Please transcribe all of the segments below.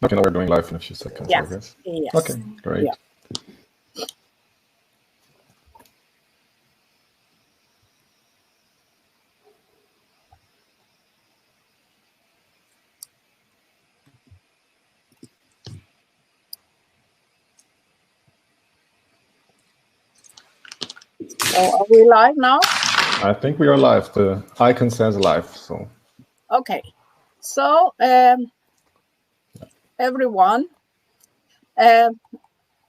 Okay, now we're going live in a few seconds, Yes. I guess. Yes. Okay, great. Yeah. So are we live now? I think we are live. The icon says live. So okay. So everyone,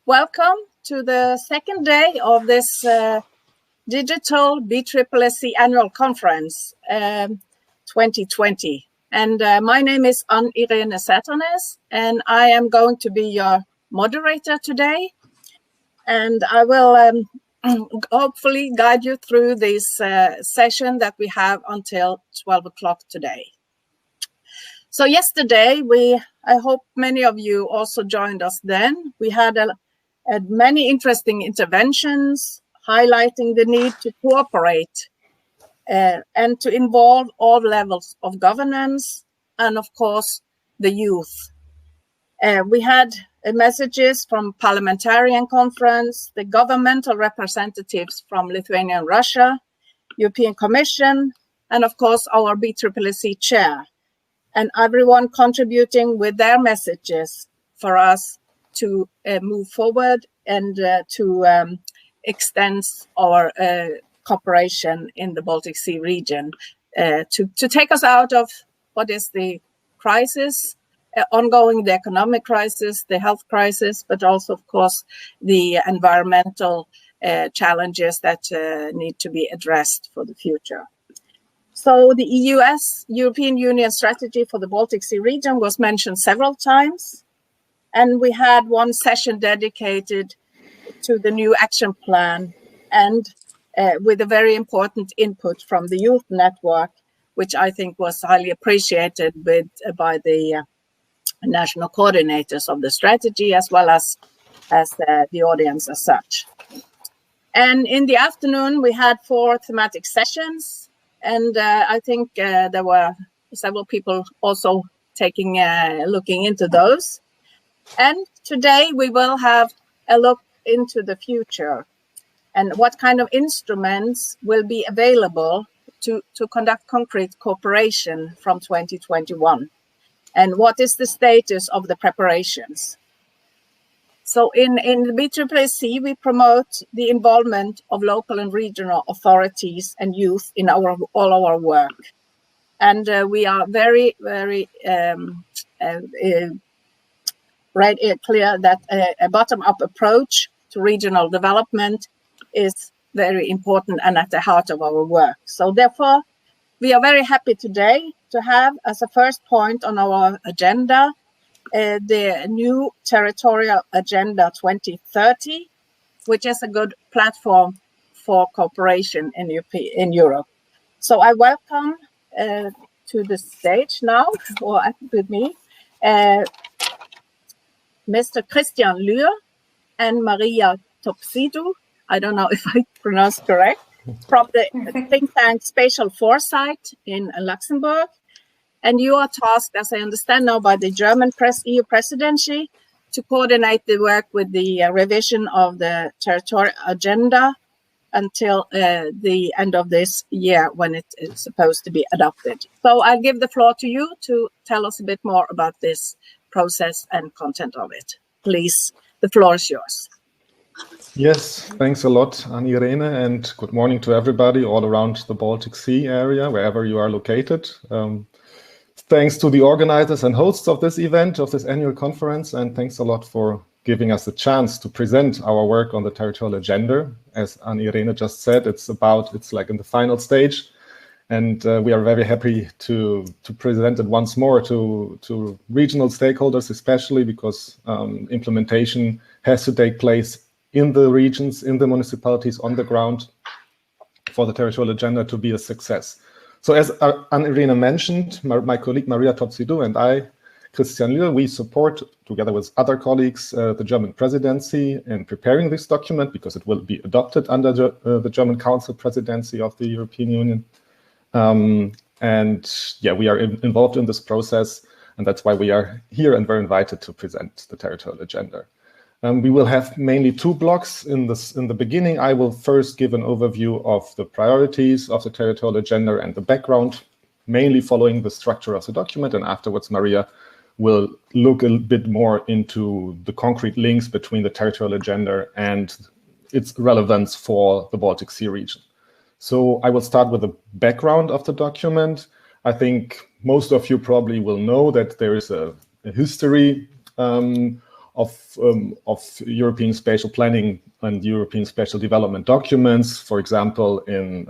welcome to the second day of this digital BSSSC Annual Conference 2020. And my name is Ann-Irene Sæternes, and I am going to be your moderator today. And I will hopefully guide you through this session that we have until 12 o'clock today. So yesterday, I hope many of you also joined us then. We had many interesting interventions highlighting the need to cooperate and to involve all levels of governance and, of course, the youth. We had messages from Parliamentarian Conference, the governmental representatives from Lithuania and Russia, European Commission, and of course our BSSSC chair, and everyone contributing with their messages for us to move forward and to extend our cooperation in the Baltic Sea region to take us out of what is the crisis, ongoing, the economic crisis, the health crisis, but also, of course, the environmental challenges that need to be addressed for the future. So the European Union strategy for the Baltic Sea region was mentioned several times, and we had one session dedicated to the new action plan and with a very important input from the youth network, which I think was highly appreciated by the national coordinators of the strategy, as well as the audience as such. And in the afternoon, we had 4 thematic sessions, and I think there were several people also looking into those. And today we will have a look into the future and what kind of instruments will be available to conduct concrete cooperation from 2021. And what is the status of the preparations? So in the BSSSC, we promote the involvement of local and regional authorities and youth in all our work. And we are very, very clear that a bottom-up approach to regional development is very important and at the heart of our work. So therefore, we are very happy today to have as a first point on our agenda the new Territorial Agenda 2030, which is a good platform for cooperation in Europe. So I welcome to the stage now, or with me, Mr. Christian Lühr and Maria Topsidou, I don't know if I pronounced correct, from the think tank Spatial Foresight in Luxembourg. And you are tasked, as I understand now, by the German EU presidency to coordinate the work with the revision of the territorial agenda until the end of this year when it is supposed to be adopted. So I'll give the floor to you to tell us a bit more about this process and content of it. Please, the floor is yours. yes, thanks a lot, Ann-Irene, and good morning to everybody all around the Baltic Sea area, wherever you are located. Thanks to the organizers and hosts of this event, of this annual conference, and thanks a lot for giving us a chance to present our work on the territorial agenda. As Ann-Irene just said, it's like in the final stage, and we are very happy to present it once more to regional stakeholders, especially because implementation has to take place in the regions, in the municipalities, on the ground, for the territorial agenda to be a success. So as Ann-Irene mentioned, my colleague Maria Topsidou and I, Christian Lühr, we support, together with other colleagues, the German presidency in preparing this document because it will be adopted under the German Council presidency of the European Union. And yeah, we are involved in this process And that's why we are here and we're invited to present the territorial agenda. We will have mainly two blocks in the beginning. I will first give an overview of the priorities of the territorial agenda and the background, mainly following the structure of the document. And afterwards, Maria will look a bit more into the concrete links between the territorial agenda and its relevance for the Baltic Sea region. So I will start with the background of the document. I think most of you probably will know that there is a history of European spatial planning and European spatial development documents, for example, in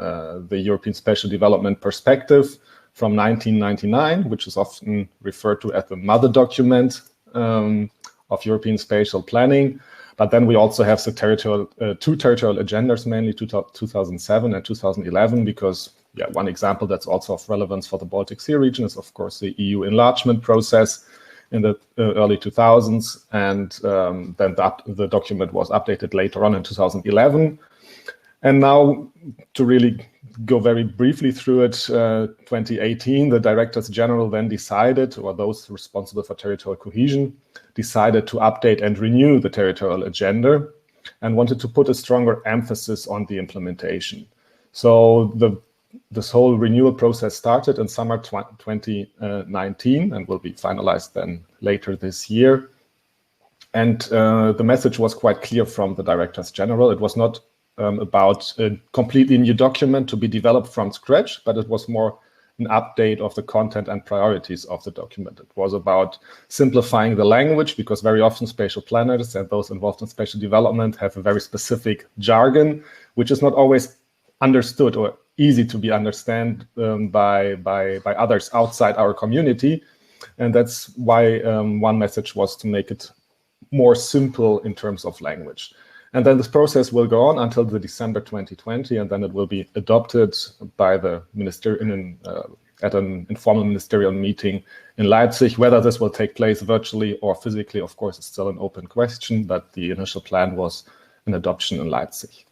the European Spatial Development Perspective from 1999, which is often referred to as the mother document of European spatial planning. But then we also have the two territorial agendas, mainly 2007 and 2011, because one example that's also of relevance for the Baltic Sea region is, of course, the EU enlargement process in the early 2000s, and then the document was updated later on in 2011. And now, to really go very briefly through it, 2018, the Directors General then decided, or those responsible for territorial cohesion, decided to update and renew the territorial agenda and wanted to put a stronger emphasis on the implementation. So this whole renewal process started in summer 2019 and will be finalized then later this year. And the message was quite clear from the Directors General. It was not about a completely new document to be developed from scratch, but it was more an update of the content and priorities of the document. It was about simplifying the language, because very often spatial planners and those involved in spatial development have a very specific jargon, which is not always understood or easy to be understood by others outside our community. And that's why one message was to make it more simple in terms of language. And then this process will go on until the December 2020, and then it will be adopted by the minister at an informal ministerial meeting in Leipzig. Whether this will take place virtually or physically, of course, is still an open question, but the initial plan was an adoption in Leipzig.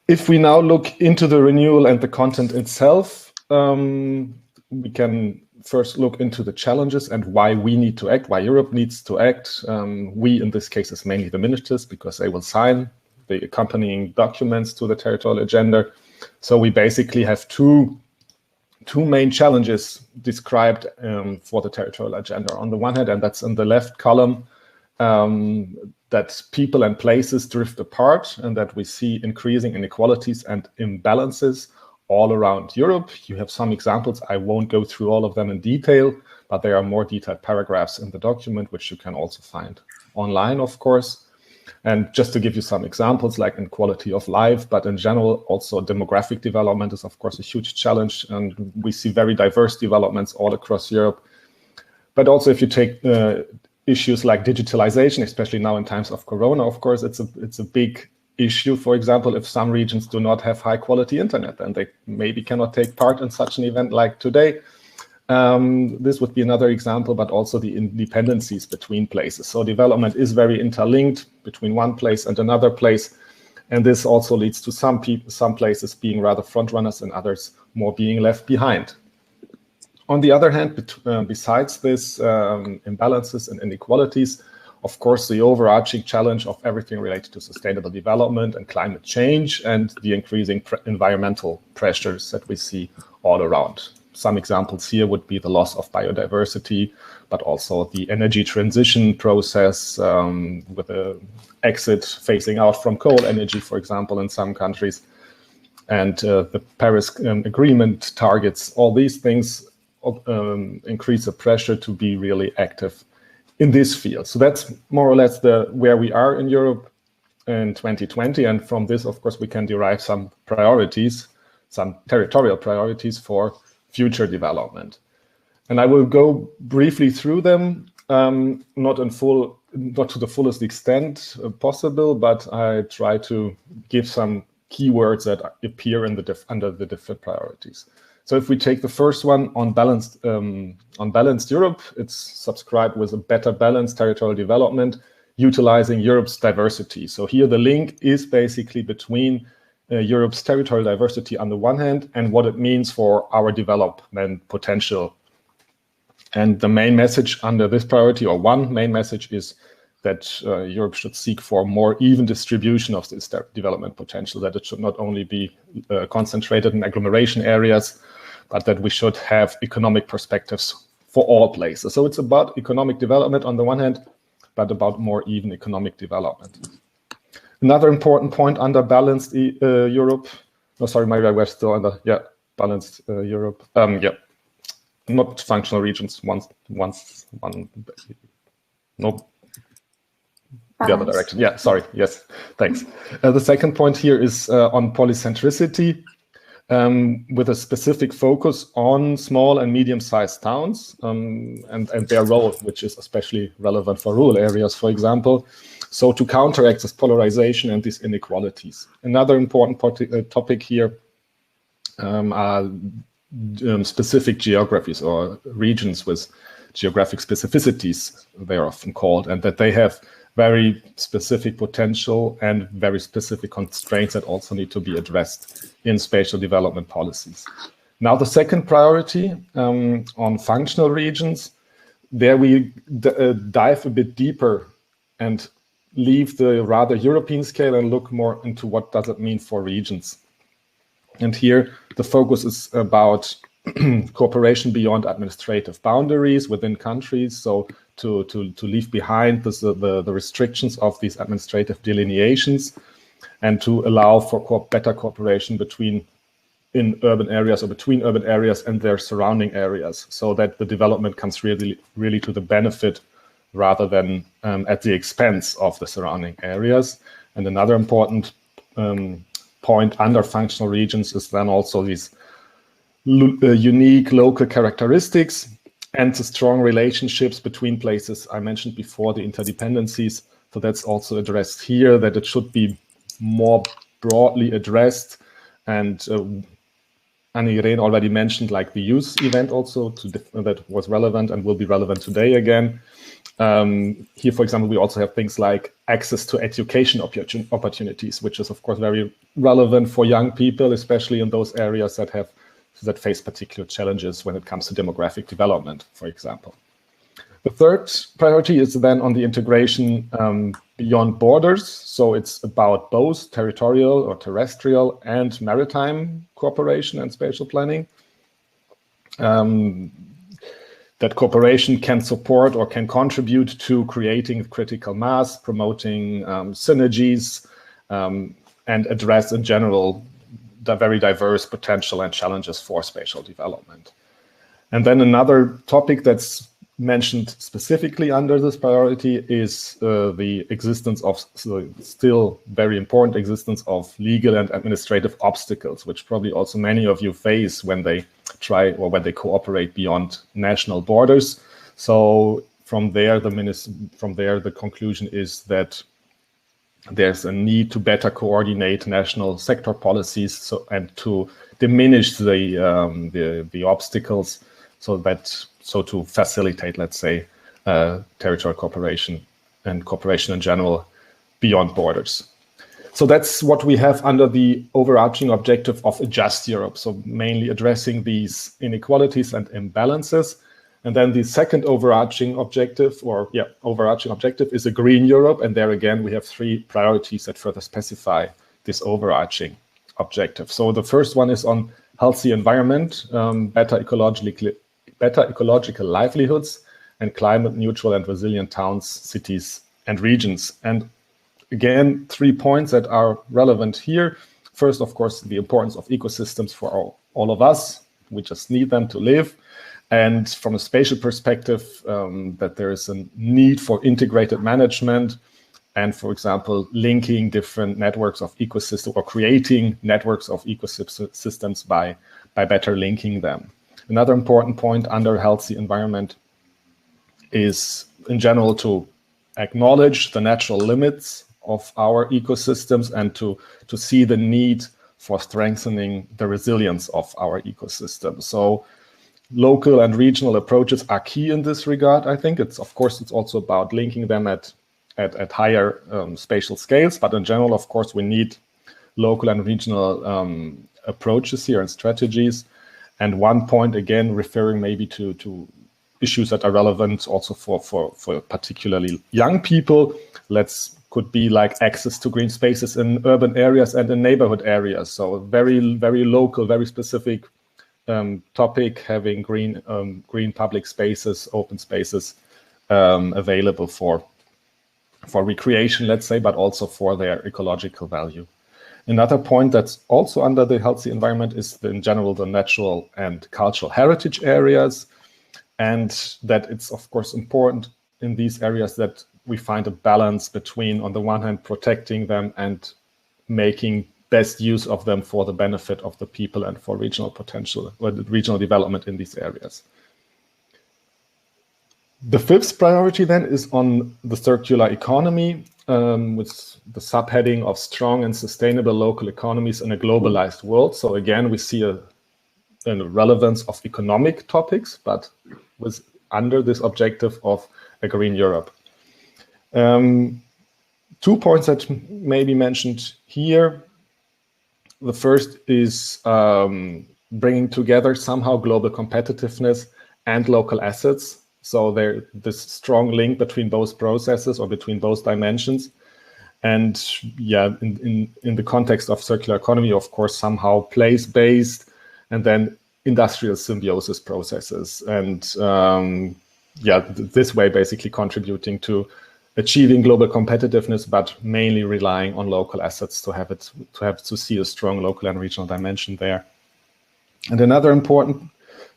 If we now look into the renewal and the content itself, we can first look into the challenges and why we need to act, why Europe needs to act. We, in this case, is mainly the ministers, because they will sign the accompanying documents to the territorial agenda. So we basically have two main challenges described for the territorial agenda. On the one hand, and that's in the left column, that people and places drift apart and that we see increasing inequalities and imbalances all around Europe. You have some examples. I won't go through all of them in detail, but there are more detailed paragraphs in the document, which you can also find online, of course. And just to give you some examples, like in quality of life, but in general, also demographic development is, of course, a huge challenge. And we see very diverse developments all across Europe. But also, if you take issues like digitalization, especially now in times of Corona, of course, it's a big issue. For example, if some regions do not have high quality internet, then they maybe cannot take part in such an event like today. This would be another example, but also the independencies between places. So development is very interlinked between one place and another place. And this also leads to some places being rather front runners and others more being left behind. On the other hand, besides this imbalances and inequalities, of course, the overarching challenge of everything related to sustainable development and climate change and the increasing environmental pressures that we see all around. Some examples here would be the loss of biodiversity, but also the energy transition process with the exit phasing out from coal energy, for example, in some countries, and the Paris Agreement targets. All these things increase the pressure to be really active in this field. So that's more or less where we are in Europe in 2020. And from this, of course, we can derive some priorities, some territorial priorities for future development. And I will go briefly through them, not to the fullest extent possible, but I try to give some keywords that appear in under the different priorities. So if we take the first one on balanced Europe, it's subscribed with a better balanced territorial development, utilizing Europe's diversity. So here the link is basically between Europe's territorial diversity on the one hand and what it means for our development potential And the main message under this priority, or one main message, is that Europe should seek for more even distribution of this development potential, that it should not only be concentrated in agglomeration areas, but that we should have economic perspectives for all places. So it's about economic development on the one hand, but about more even economic development. Another important point under balanced Europe, no, sorry, maybe I was still under, balanced Europe, not functional regions, no, the other direction. Yeah, sorry. Yes, thanks. The second point here is on polycentricity, with a specific focus on small and medium-sized towns and their role, which is especially relevant for rural areas, for example. So to counteract this polarization and these inequalities. Another important topic here are specific geographies or regions with geographic specificities, they're often called, and that they have very specific potential and very specific constraints that also need to be addressed in spatial development policies. Now, the second priority on functional regions, there we dive a bit deeper and leave the rather European scale and look more into what does it mean for regions. And here the focus is about cooperation beyond administrative boundaries within countries. So to leave behind the restrictions of these administrative delineations and to allow for better cooperation in urban areas or between urban areas and their surrounding areas, so that the development comes really to the benefit rather than at the expense of the surrounding areas. And another important point under functional regions is then also these unique local characteristics and the strong relationships between places. I mentioned before the interdependencies, so that's also addressed here, that it should be more broadly addressed. And Anne-Irene already mentioned like the youth event also that was relevant and will be relevant today again. Here, for example, we also have things like access to education opportunities, which is of course very relevant for young people, especially in those areas that face particular challenges when it comes to demographic development, for example. The third priority is then on the integration beyond borders. So it's about both territorial or terrestrial and maritime cooperation and spatial planning. That cooperation can support or can contribute to creating critical mass, promoting synergies, and address in general the very diverse potential and challenges for spatial development. And then another topic that's mentioned specifically under this priority is the existence of still very important existence of legal and administrative obstacles, which probably also many of you face when they try or when they cooperate beyond national borders. So from there, the conclusion is that there's a need to better coordinate national sector policies and to diminish the obstacles so to facilitate, let's say, territorial cooperation and cooperation in general beyond borders. So that's what we have under the overarching objective of a just Europe. So mainly addressing these inequalities and imbalances. And then the second overarching objective is a green Europe. And there again, we have three priorities that further specify this overarching objective. So the first one is on healthy environment, better ecological livelihoods, and climate neutral and resilient towns, cities, and regions. And again, 3 points that are relevant here. First, of course, the importance of ecosystems for all of us. We just need them to live. And from a spatial perspective, that there is a need for integrated management and, for example, linking different networks of ecosystems or creating networks of ecosystems by better linking them. Another important point under healthy environment is, in general, to acknowledge the natural limits of our ecosystems and to see the need for strengthening the resilience of our ecosystem. So local and regional approaches are key in this regard, I think. It's also about linking them at higher spatial scales, but in general, of course, we need local and regional approaches here and strategies. And one point, again, referring maybe to issues that are relevant also for particularly young people. Could be like access to green spaces in urban areas and in neighborhood areas. So very, very local, very specific topic, having green public spaces, open spaces available for recreation, let's say, but also for their ecological value. Another point that's also under the healthy environment is in general the natural and cultural heritage areas, and that it's of course important in these areas that we find a balance between, on the one hand, protecting them and making best use of them for the benefit of the people and for regional potential or regional development in these areas. The fifth priority then is on the circular economy, with the subheading of strong and sustainable local economies in a globalized world. So again, we see a relevance of economic topics, but under this objective of a green Europe. 2 points that may be mentioned here. The first is bringing together somehow global competitiveness and local assets. So there's this strong link between both processes or between both dimensions. And yeah, in the context of circular economy, of course, somehow place-based and then industrial symbiosis processes. And this way basically contributing to achieving global competitiveness, but mainly relying on local assets to see a strong local and regional dimension there. And another important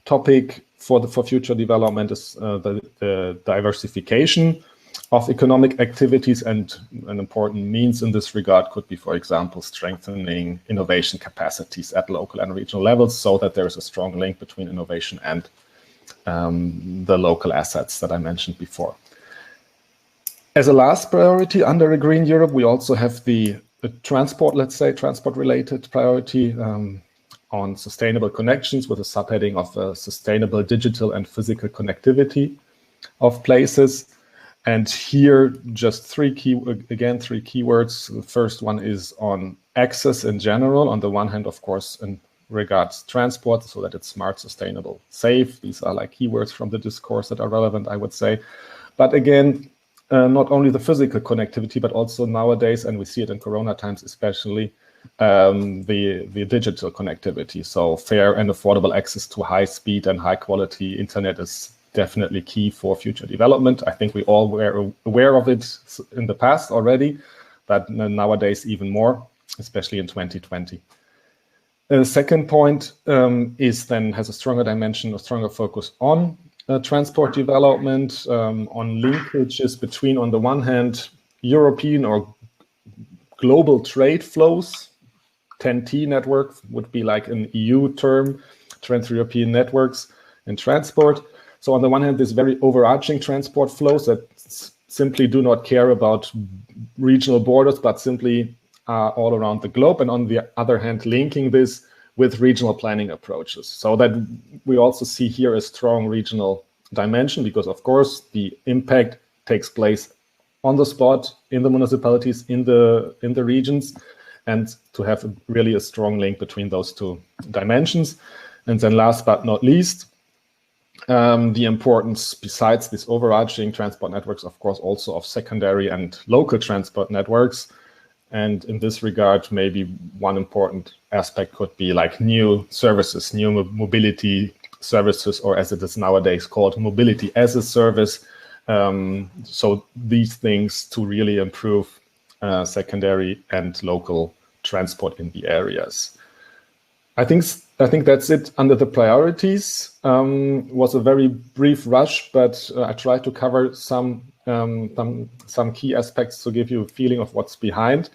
topic for future development is the diversification of economic activities, and an important means in this regard could be, for example, strengthening innovation capacities at local and regional levels, so that there is a strong link between innovation and the local assets that I mentioned before. As a last priority under a Green Europe, we also have the transport, let's say, transport-related priority on sustainable connections, with a subheading of sustainable digital and physical connectivity of places. And here, just three keywords. The first one is on access in general. On the one hand, of course, in regards transport, so that it's smart, sustainable, safe. These are like keywords from the discourse that are relevant, I would say. But again, not only the physical connectivity, but also nowadays, and we see it in Corona times especially, the digital connectivity. So fair and affordable access to high speed and high quality internet is definitely key for future development. I think we all were aware of it in the past already, but nowadays even more, especially in 2020. The second point has a stronger dimension, a stronger focus on transport development, on linkages between, on the one hand, European or global trade flows. TEN-T network would be like an EU term, Trans-European networks in transport. So on the one hand, this very overarching transport flows that simply do not care about regional borders, but simply are all around the globe. And on the other hand, linking this with regional planning approaches. So that we also see here a strong regional dimension, because of course the impact takes place on the spot, in the municipalities, in the regions, and to have really a strong link between those two dimensions. And then last but not least, the importance, besides these overarching transport networks, of course, also of secondary and local transport networks. And in this regard, maybe one important aspect could be like new services, new mobility services, or as it is nowadays called, mobility as a service. So these things to really improve secondary and local transport in the areas. I think that's it under the priorities. Was a very brief rush, but I tried to cover some key aspects to give you a feeling of what's behind.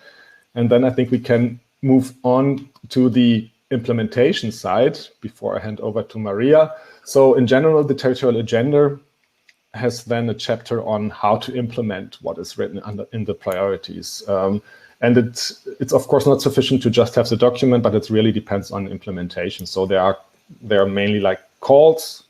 And then I think we can move on to the implementation side before I hand over to Maria. So in general, the territorial agenda has then a chapter on how to implement what is written in the priorities. And it's of course not sufficient to just have the document, but it really depends on implementation. So there are mainly like calls,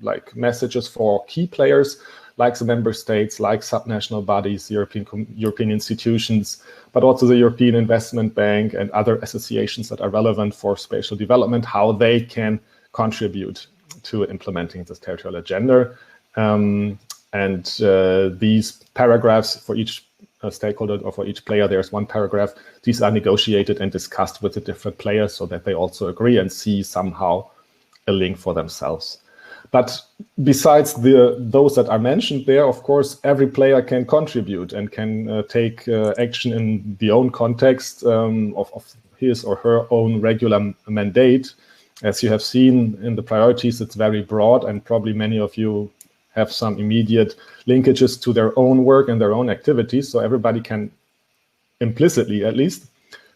like messages for key players, like the member states, like subnational bodies, European institutions, but also the European Investment Bank and other associations that are relevant for spatial development, how they can contribute to implementing this territorial agenda. These paragraphs for each stakeholder or for each player, there's one paragraph. These are negotiated and discussed with the different players so that they also agree and see somehow a link for themselves. But besides those that are mentioned there, of course, every player can contribute and can take action in the own context of his or her own regular mandate. As you have seen in the priorities, it's very broad, and probably many of you have some immediate linkages to their own work and their own activities, so everybody can implicitly at least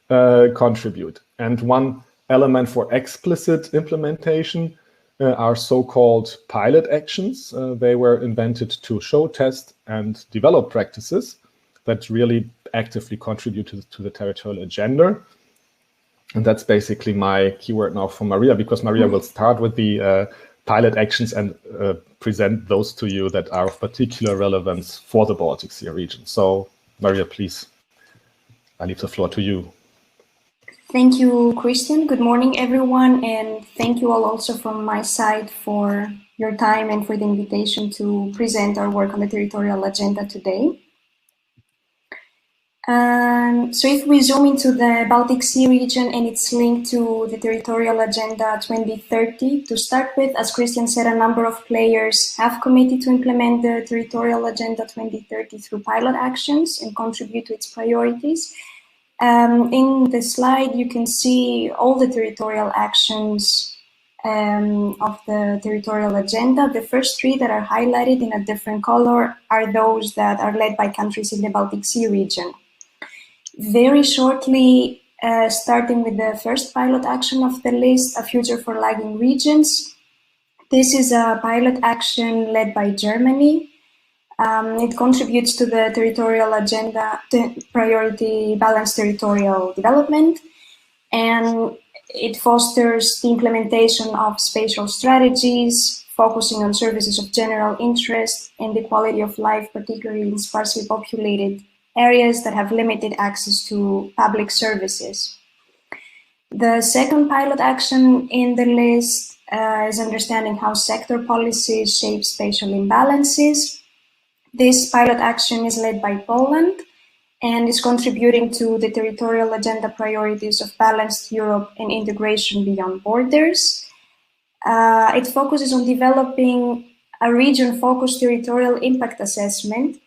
contribute. And one element for explicit implementation are so-called pilot actions. They were invented to show, test, and develop practices that really actively contribute to the territorial agenda. And that's basically my keyword now for Maria, because Maria will start with the pilot actions and present those to you that are of particular relevance for the Baltic Sea region. So, Maria, please, I leave the floor to you. Thank you, Christian. Good morning, everyone, and thank you all also from my side for your time and for the invitation to present our work on the territorial agenda today. So if we zoom into the Baltic Sea region and its link to the territorial agenda 2030, to start with, as Christian said, a number of players have committed to implement the territorial agenda 2030 through pilot actions and contribute to its priorities. In the slide, you can see all the territorial actions of the territorial agenda. The first three that are highlighted in a different color are those that are led by countries in the Baltic Sea region. Very shortly, starting with the first pilot action of the list, A Future for Lagging Regions. This is a pilot action led by Germany. It contributes to the territorial agenda, priority balanced territorial development, and it fosters the implementation of spatial strategies, focusing on services of general interest and the quality of life, particularly in sparsely populated areas that have limited access to public services. The second pilot action in the list is understanding how sector policies shape spatial imbalances. This pilot action is led by Poland and is contributing to the territorial agenda priorities of balanced Europe and integration beyond borders. It focuses on developing a region-focused territorial impact assessment,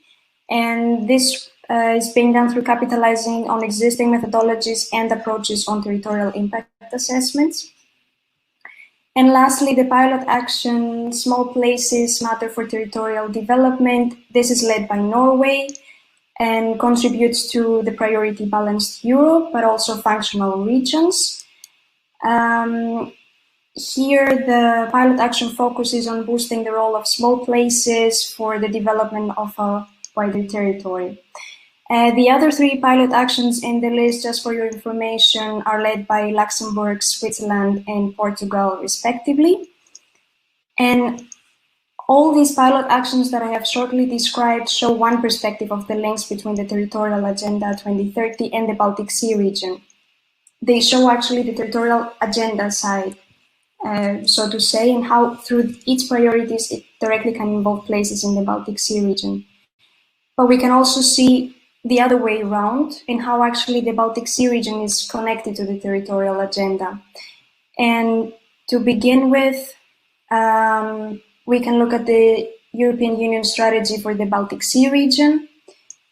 and this is being done through capitalizing on existing methodologies and approaches on territorial impact assessments. And lastly, the pilot action, Small Places Matter for Territorial Development. This is led by Norway and contributes to the priority balanced Europe, but also functional regions. Here, the pilot action focuses on boosting the role of small places for the development of a wider territory. The other three pilot actions in the list, just for your information, are led by Luxembourg, Switzerland, and Portugal, respectively. And all these pilot actions that I have shortly described show one perspective of the links between the Territorial Agenda 2030 and the Baltic Sea region. They show actually the territorial agenda side, so to say, and how through its priorities it directly can involve places in the Baltic Sea region. But we can also see the other way around in how actually the Baltic Sea region is connected to the territorial agenda. And to begin with, we can look at the European Union strategy for the Baltic Sea region.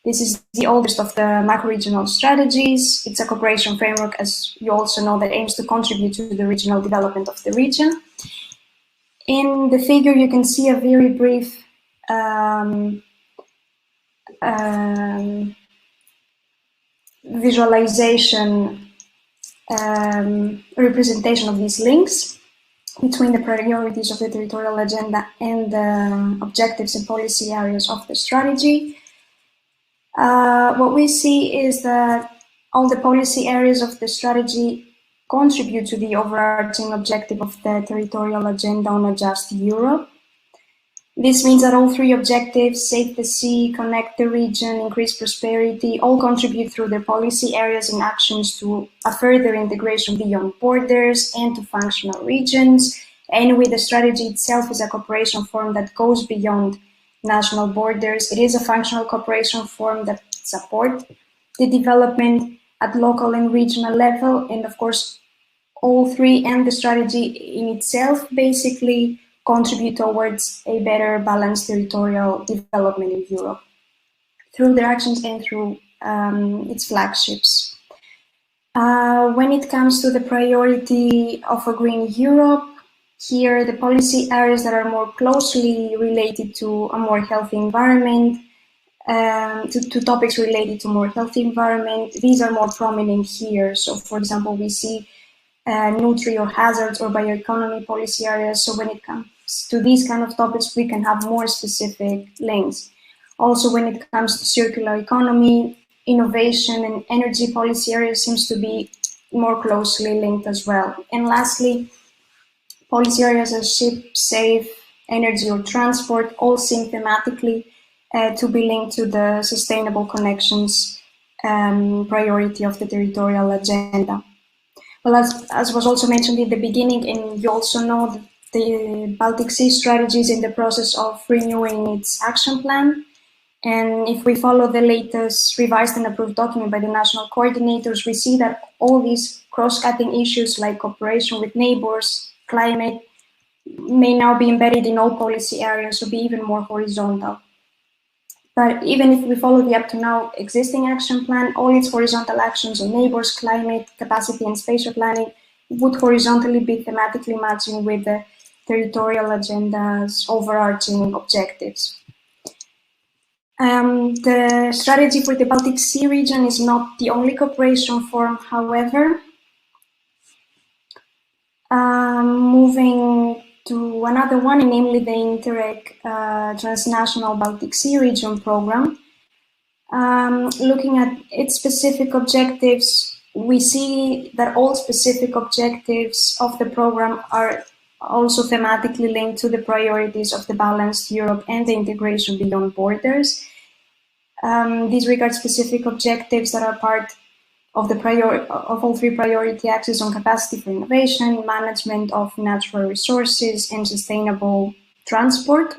This is the oldest of the macro-regional strategies. It's a cooperation framework, as you also know, that aims to contribute to the regional development of the region. In the figure, you can see a very brief visualization, representation of these links between the priorities of the territorial agenda and the objectives and policy areas of the strategy. What we see is that all the policy areas of the strategy contribute to the overarching objective of the territorial agenda on a just Europe. This means that all three objectives, save the sea, connect the region, increase prosperity, all contribute through their policy areas and actions to a further integration beyond borders and to functional regions. Anyway, the strategy itself is a cooperation form that goes beyond national borders. It is a functional cooperation form that supports the development at local and regional level, and of course, all three and the strategy in itself basically contribute towards a better balanced territorial development in Europe through their actions and through its flagships. When it comes to the priority of a green Europe, here the policy areas that are more closely related to a more healthy environment, to topics related to more healthy environment, these are more prominent here. So for example, we see nutri or hazards or bioeconomy policy areas. So when it comes to these kind of topics, we can have more specific links. Also, when it comes to circular economy, innovation and energy policy areas seems to be more closely linked as well. And lastly, policy areas as ship, safe, energy or transport all seem thematically to be linked to the sustainable connections priority of the territorial agenda. Well, as was also mentioned in the beginning, and you also know that the Baltic Sea strategy is in the process of renewing its action plan. And if we follow the latest revised and approved document by the national coordinators, we see that all these cross-cutting issues like cooperation with neighbors, climate, may now be embedded in all policy areas, so be even more horizontal. But even if we follow the up to now existing action plan, all its horizontal actions on neighbors, climate, capacity and spatial planning would horizontally be thematically matching with the territorial agenda's overarching objectives. The strategy for the Baltic Sea region is not the only cooperation form, however. Moving to another one, namely the Interreg Transnational Baltic Sea Region Program. Looking at its specific objectives, we see that all specific objectives of the program are also thematically linked to the priorities of the balanced Europe and the integration beyond borders. These regard specific objectives that are part of all three priority axes on capacity for innovation, management of natural resources, and sustainable transport.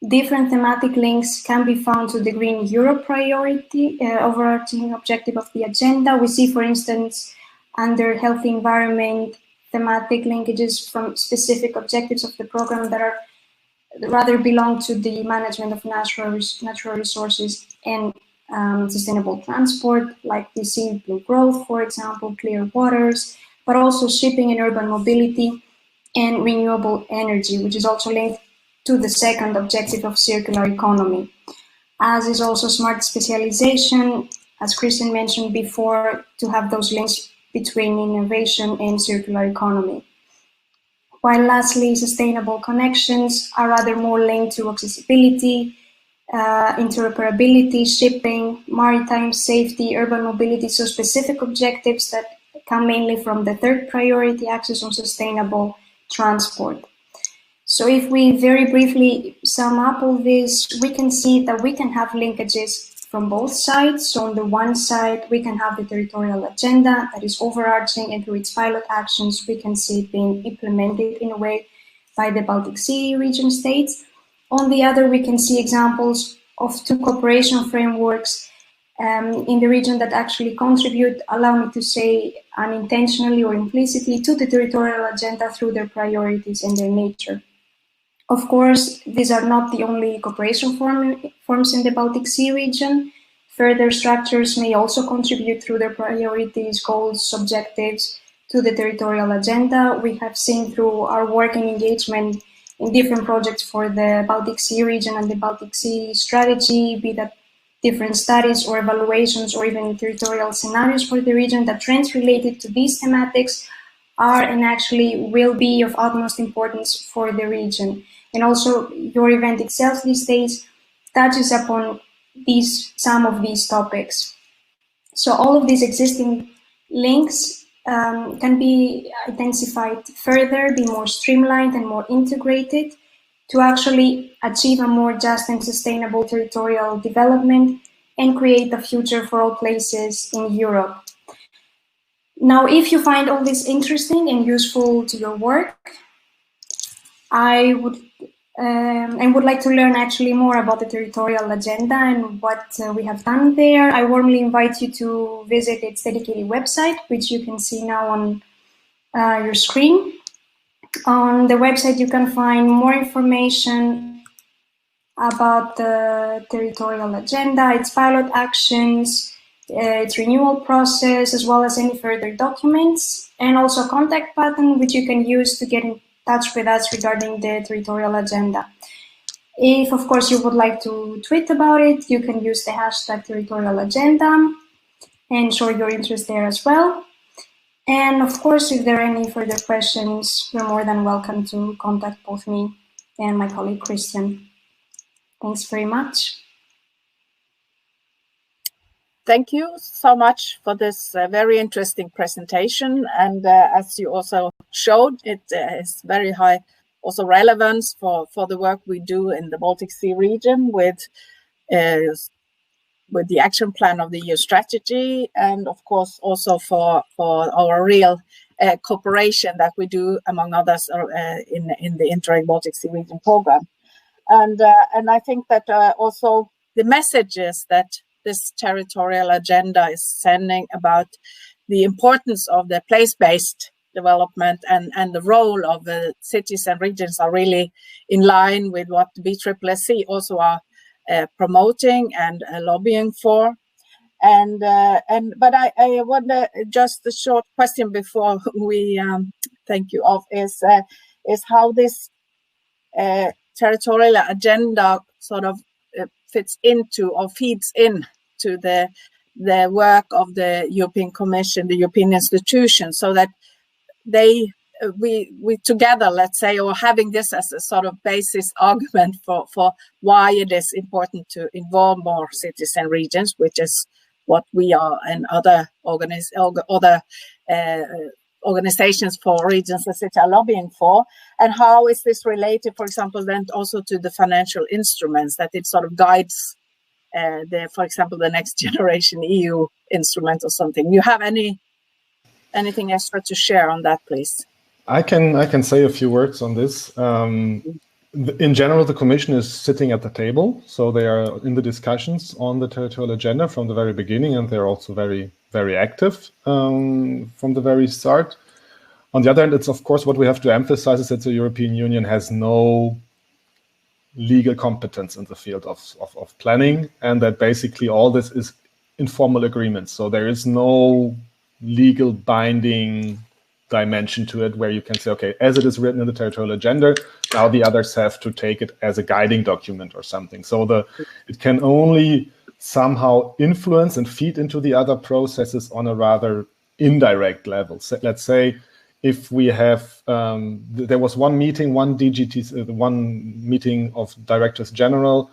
Different thematic links can be found to the Green Europe priority, overarching objective of the agenda. We see, for instance, under healthy environment, thematic linkages from specific objectives of the program that are rather belong to the management of natural resources and sustainable transport, like we see blue growth, for example, clear waters, but also shipping and urban mobility and renewable energy, which is also linked to the second objective of circular economy, as is also smart specialization, as Christian mentioned before, to have those links between innovation and circular economy. While lastly, sustainable connections are rather more linked to accessibility, interoperability, shipping, maritime safety, urban mobility, so specific objectives that come mainly from the third priority axis on sustainable transport. So if we very briefly sum up all this, we can see that we can have linkages from both sides. So on the one side, we can have the territorial agenda that is overarching, and through its pilot actions, we can see it being implemented in a way by the Baltic Sea region states. On the other, we can see examples of two cooperation frameworks in the region that actually contribute, allow me to say, unintentionally or implicitly to the territorial agenda through their priorities and their nature. Of course, these are not the only cooperation forms in the Baltic Sea region. Further structures may also contribute through their priorities, goals, objectives to the territorial agenda. We have seen through our work and engagement in different projects for the Baltic Sea region and the Baltic Sea strategy, be that different studies or evaluations or even territorial scenarios for the region, that trends related to these thematics are and actually will be of utmost importance for the region. And also your event itself these days touches upon some of these topics. So all of these existing links can be intensified further, be more streamlined and more integrated to actually achieve a more just and sustainable territorial development and create a future for all places in Europe. Now, if you find all this interesting and useful to your work, I would like to learn actually more about the territorial agenda and what we have done there. I warmly invite you to visit its dedicated website, which you can see now on your screen. On the website, you can find more information about the territorial agenda, its pilot actions, its renewal process, as well as any further documents, and also a contact button which you can use to get in touch with us regarding the territorial agenda. If, of course, you would like to tweet about it, you can use the hashtag territorial agenda and show your interest there as well. And of course, if there are any further questions, you're more than welcome to contact both me and my colleague Christian. Thanks very much. Thank you so much for this very interesting presentation. And as you also showed, it is very high also relevance for the work we do in the Baltic Sea region with the action plan of the EU strategy, and of course also for our real cooperation that we do, among others, in the Interreg Baltic Sea region program. And I think that also the messages that this territorial agenda is sending about the importance of the place-based development and the role of the cities and regions are really in line with what the BSSSC also are promoting and lobbying for. But I wonder, just a short question before we thank you off, is how this territorial agenda sort of fits into or feeds in to the work of the European Commission, the European institutions, so that we together, let's say, or having this as a sort of basis argument for why it is important to involve more cities and regions, which is what we are and other organizations for regions and cities are lobbying for, and how is this related, for example, then also to the financial instruments, that it sort of guides for example, the next generation EU instrument or something. You have anything extra to share on that, please? I can say a few words on this. In general, the Commission is sitting at the table, so they are in the discussions on the territorial agenda from the very beginning, and they're also very, very active from the very start. On the other hand, it's of course what we have to emphasize is that the European Union has no legal competence in the field of planning, and that basically all this is informal agreements. So there is no legal binding dimension to it where you can say, okay, as it is written in the territorial agenda, now the others have to take it as a guiding document or something. So it can only somehow influence and feed into the other processes on a rather indirect level. So let's say if we have, there was one meeting, one meeting of directors general,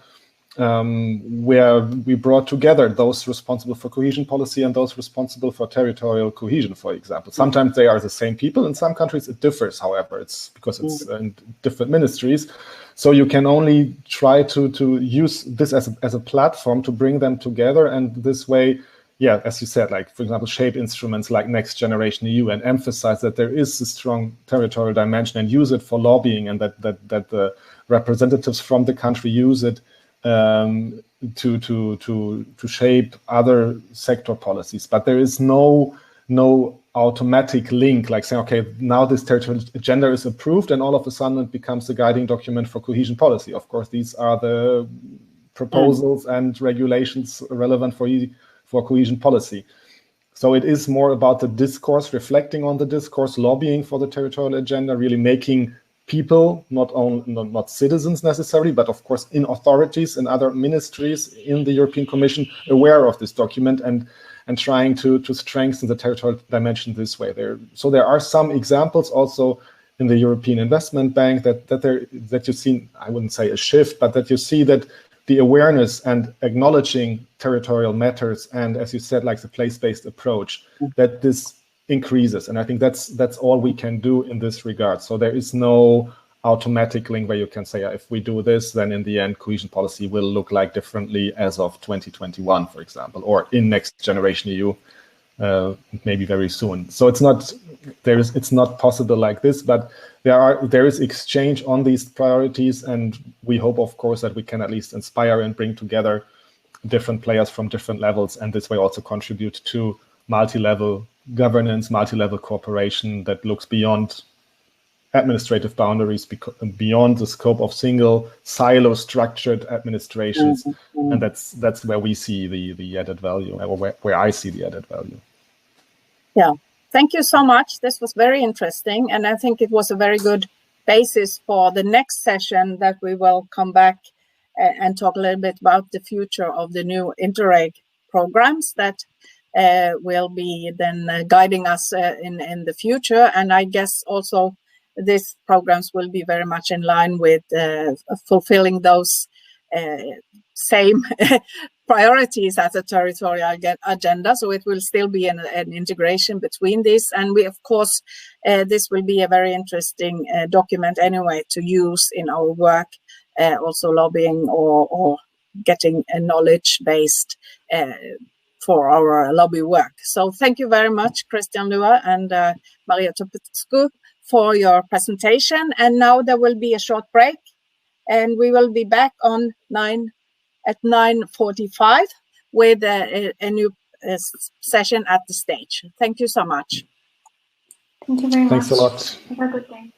where we brought together those responsible for cohesion policy and those responsible for territorial cohesion, for example. Sometimes they are the same people. In some countries it differs, however, it's because it's in different ministries. So you can only try to use this as a platform to bring them together, and this way, yeah, as you said, like, for example, shape instruments like Next Generation EU and emphasize that there is a strong territorial dimension and use it for lobbying, and that the representatives from the country use it to shape other sector policies. But there is no automatic link, like saying, okay, now this territorial agenda is approved and all of a sudden it becomes the guiding document for cohesion policy. Of course, these are the proposals and regulations relevant for cohesion policy. So it is more about the discourse, reflecting on the discourse, lobbying for the territorial agenda, really making people, not citizens necessarily, but of course in authorities and other ministries in the European Commission aware of this document and trying to strengthen the territorial dimension this way. So there are some examples also in the European Investment Bank that you see, I wouldn't say a shift, but that you see that the awareness and acknowledging territorial matters and, as you said, like the place-based approach, that this increases. And I think that's all we can do in this regard. So there is no automatic link where you can say, if we do this, then in the end, cohesion policy will look like differently as of 2021, for example, or in Next Generation EU. maybe very soon. So it's not possible like this, but there is exchange on these priorities, and we hope, of course, that we can at least inspire and bring together different players from different levels, and this way also contribute to multi-level governance, multi-level cooperation that looks beyond administrative boundaries, beyond the scope of single silo structured administrations. Mm-hmm. And that's where we see the added value, or where I see the added value. Yeah, thank you so much. This was very interesting, and I think it was a very good basis for the next session that we will come back and talk a little bit about the future of the new Interreg programs that will be then guiding us in the future. And I guess also these programs will be very much in line with fulfilling those same priorities as a territorial agenda. So it will still be an integration between these. And we, of course, this will be a very interesting document anyway to use in our work, also lobbying or getting a knowledge-based for our lobby work. So thank you very much, Christian Lua and Maria Topescu, for your presentation. And now there will be a short break, and we will be back on 9:45 with a new session at the stage. Thank you so much. Thank you very much. Thanks a lot. Have a good day.